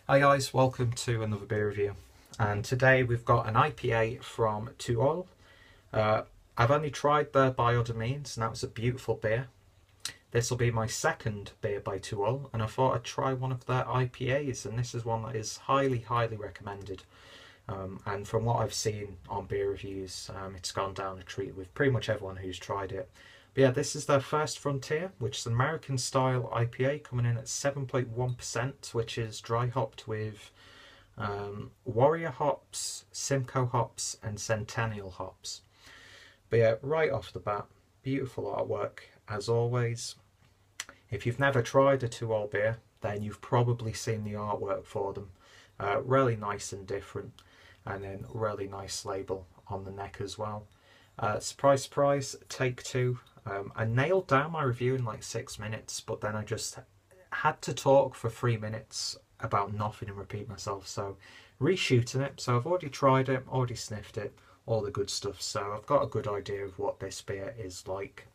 Hi guys, welcome to another beer review, and today we've got an IPA from Two Oil. I've only tried their By Other Means and that was a beautiful beer. This will be my second beer by Two Oil, and I thought I'd try one of their IPAs, and this is one that is highly recommended. And from what I've seen on beer reviews, it's gone down a treat with pretty much everyone who's tried it. But yeah, this is their first Frontier, which is an American style IPA coming in at 7.1%, which is dry hopped with Warrior hops, Simcoe hops, and Centennial hops. But yeah, right off the bat, beautiful artwork as always. If you've never tried a Two Oil beer, then you've probably seen the artwork for them. Really nice and different, and then really nice label on the neck as well. Surprise, take two. I nailed down my review in like 6 minutes, but then I just had to talk for 3 minutes about nothing and repeat myself, so reshooting it. So I've already tried it, already sniffed it, all the good stuff, so I've got a good idea of what this beer is like.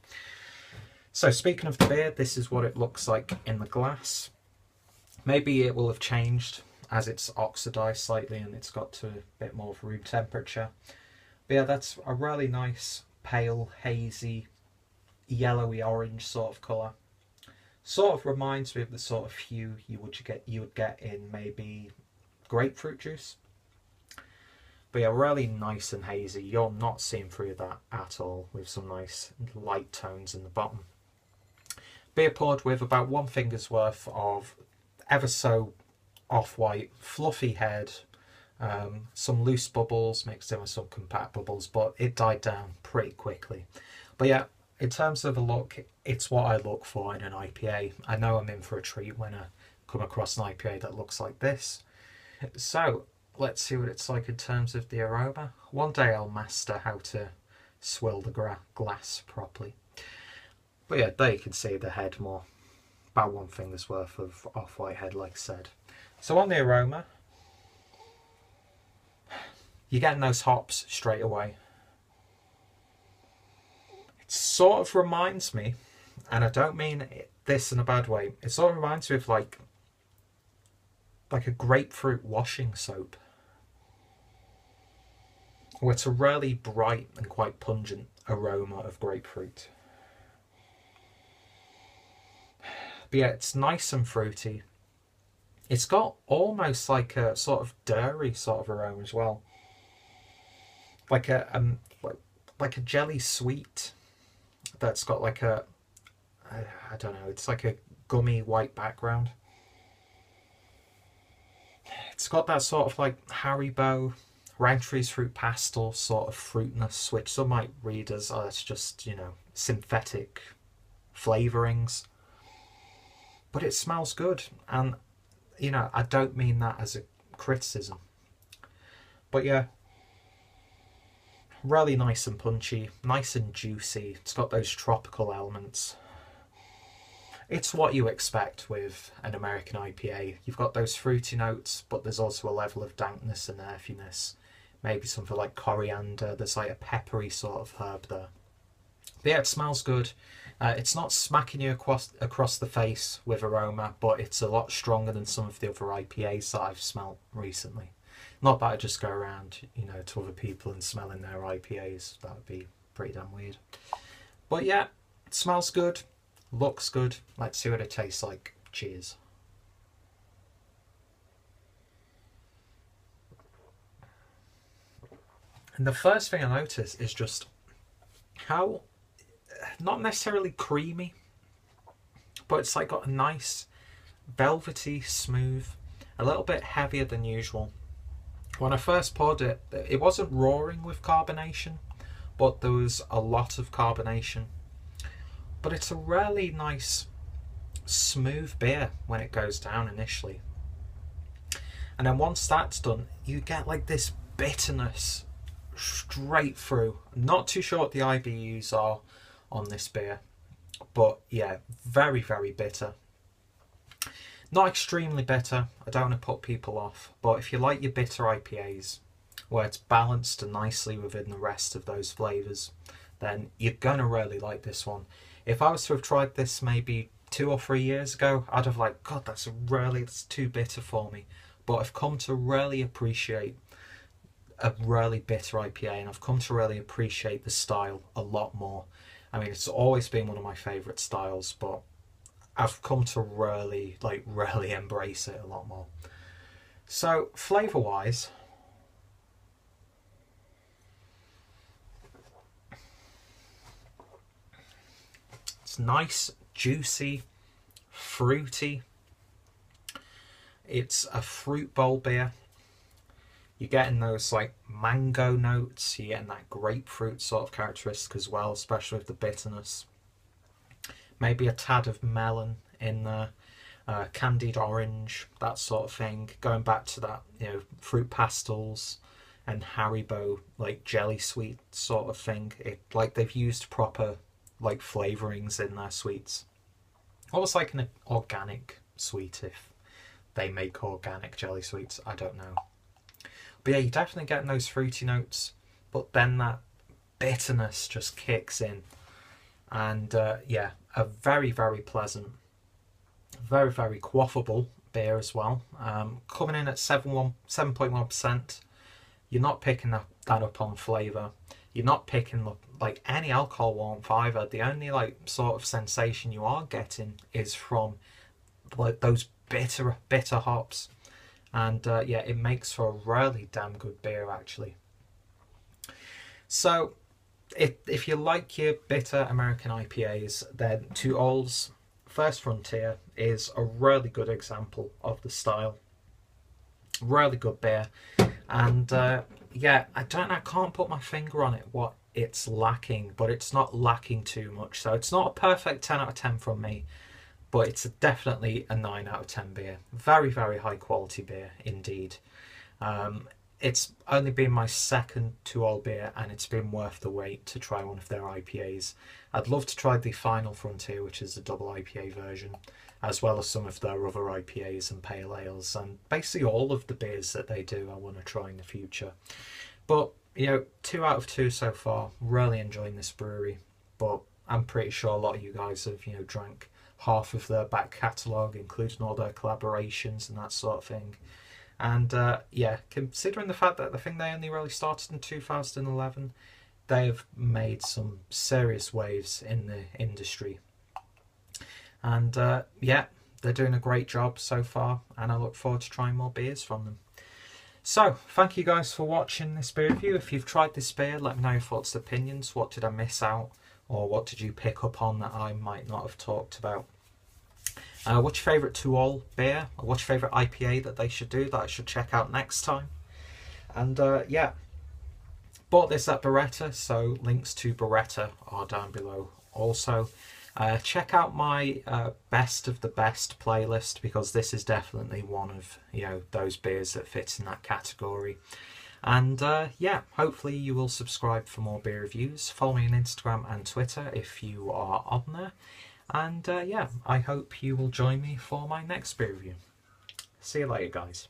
So speaking of the beer, this is what it looks like in the glass. Maybe it will have changed as it's oxidized slightly and it's got to a bit more of room temperature. But yeah, that's a really nice, pale, hazy, yellowy orange sort of colour. Sort of reminds me of the sort of hue you would get in maybe grapefruit juice. But yeah, really nice and hazy. You're not seeing through that at all, with some nice light tones in the bottom. Beer poured with about 1 finger's worth of ever so off-white, fluffy head, some loose bubbles mixed in with some compact bubbles, but it died down pretty quickly. But yeah, in terms of a look, it's what I look for in an IPA. I know I'm in for a treat when I come across an IPA that looks like this. So let's see what it's like in terms of the aroma. One day I'll master how to swill the glass properly. But yeah, there you can see the head more. About 1 finger's worth of off-white head, like I said. So on the aroma, you're getting those hops straight away. It sort of reminds me, and I don't mean this in a bad way, it sort of reminds me of like a grapefruit washing soap. Where it's a really bright and quite pungent aroma of grapefruit. But yeah, it's nice and fruity. It's got almost like a sort of dairy sort of aroma as well. Like a jelly sweet that's got like a, I don't know, it's like a gummy white background. It's got that sort of like Haribo, Roundtree's Fruit Pastel sort of fruitness, which some might read as, oh, it's just, you know, synthetic flavourings. But it smells good, and, you know, I don't mean that as a criticism. But yeah, really nice and punchy, nice and juicy. It's got those tropical elements. It's what you expect with an American IPA. You've got those fruity notes, but there's also a level of dankness and earthiness. Maybe something like coriander. There's like a peppery sort of herb there. But yeah, it smells good. It's not smacking you across the face with aroma, but it's a lot stronger than some of the other IPAs that I've smelled recently. Not that I just go around, you know, to other people and smelling their IPAs. That would be pretty damn weird. But yeah, it smells good, looks good. Let's see what it tastes like. Cheers. And the first thing I notice is just how, not necessarily creamy, but it's like got a nice velvety, smooth, a little bit heavier than usual. When I first poured it, it wasn't roaring with carbonation, but there was a lot of carbonation. But it's a really nice, smooth beer when it goes down initially. And then once that's done, you get like this bitterness straight through. I'm not too sure what the IBUs are on this beer, but yeah, very bitter. Not extremely bitter, I don't want to put people off, but if you like your bitter IPAs where it's balanced nicely within the rest of those flavours, then you're gonna really like this one. If I was to have tried this maybe 2 or 3 years ago, I'd have like, God, that's too bitter for me. but I've come to really appreciate a really bitter IPA, and I've come to really appreciate the style a lot more. I mean, it's always been one of my favourite styles, but I've come to really embrace it a lot more. So flavour wise, it's nice, juicy, fruity. It's a fruit bowl beer. You're getting those like mango notes, you're getting that grapefruit sort of characteristic as well, especially with the bitterness. Maybe a tad of melon in there, candied orange, that sort of thing. Going back to that, you know, fruit pastels and Haribo like jelly sweet sort of thing. It like they've used proper like flavourings in their sweets. Almost like an organic sweet, if they make organic jelly sweets, I don't know. But yeah, you're definitely getting those fruity notes, but then that bitterness just kicks in. And yeah, a very, very pleasant, very, very quaffable beer as well. Coming in at 7.1%. You're not picking that up on flavour. You're not picking up like any alcohol warmth either. The only like sort of sensation you are getting is from like those bitter hops. And yeah, it makes for a really damn good beer actually. So if you like your bitter American IPAs, then Two Old's First Frontier is a really good example of the style. Really good beer. And yeah, I can't put my finger on it what it's lacking, but it's not lacking too much. So it's not a perfect 10 out of 10 from me, but it's definitely a 9 out of 10 beer. Very, very high quality beer indeed. It's only been my second Two Old beer, and it's been worth the wait to try one of their IPAs. I'd love to try the Final Frontier, which is the double IPA version, as well as some of their other IPAs and pale ales, and basically all of the beers that they do I want to try in the future. But, you know, 2 out of 2 so far. Really enjoying this brewery, but I'm pretty sure a lot of you guys have, you know, drank half of their back catalogue, including all their collaborations and that sort of thing. And yeah, considering the fact that I think they only really started in 2011, they have made some serious waves in the industry. And yeah, they're doing a great job so far, and I look forward to trying more beers from them. So, thank you guys for watching this beer review. If you've tried this beer, let me know your thoughts and opinions. What did I miss out? Or what did you pick up on that I might not have talked about? What's your favourite Two Old beer? Or what's your favourite IPA that they should do that I should check out next time? And yeah, bought this at Birretta, so links to Birretta are down below. Also, check out my best of the best playlist, because this is definitely one of, you know, those beers that fits in that category. And yeah, hopefully you will subscribe for more beer reviews. Follow me on Instagram and Twitter if you are on there. And yeah, I hope you will join me for my next beer review. See you later, guys.